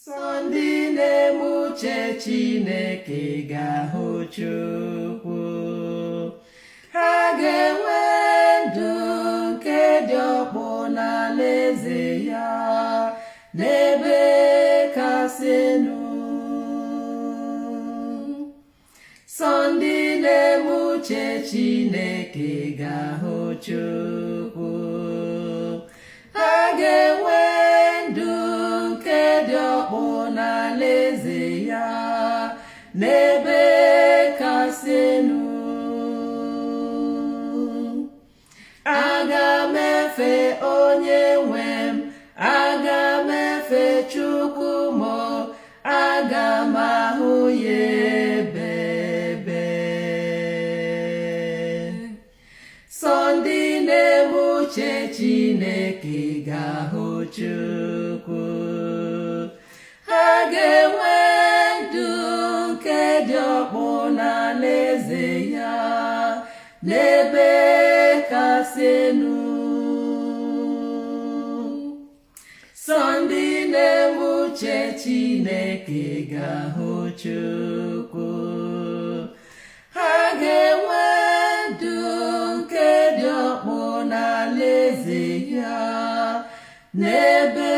Sọ ndị na-eme uche Chineke ga-ahụ Chukwu. Ha ga-enwe ndụ nke dị ọkpụ n'alaeze ya n'ebe kasị elu. Sọ ndị na-eme uche Chineke ga-ahụ Chukwu. Ha ga-enwe ndụ nke dị ọkpụ n'alaeze ya n'ebe kasị elu. Aga m efe onye nwe m, aga m efe Chukwu m, aga m ahụ ya ebe ebe. Sọ ndị na-eme uche Chineke ga-ahụ Chukwu. Ha ga-enwe ndụ nke dị ọkpụ n'alaeze ya n'ebe kasị elu. Sọ ndị na-eme uche Chineke ga-ahụ Chukwu. Ha ga-enwe ndụ nke dị ọkpụ n'alaeze ya n'ebe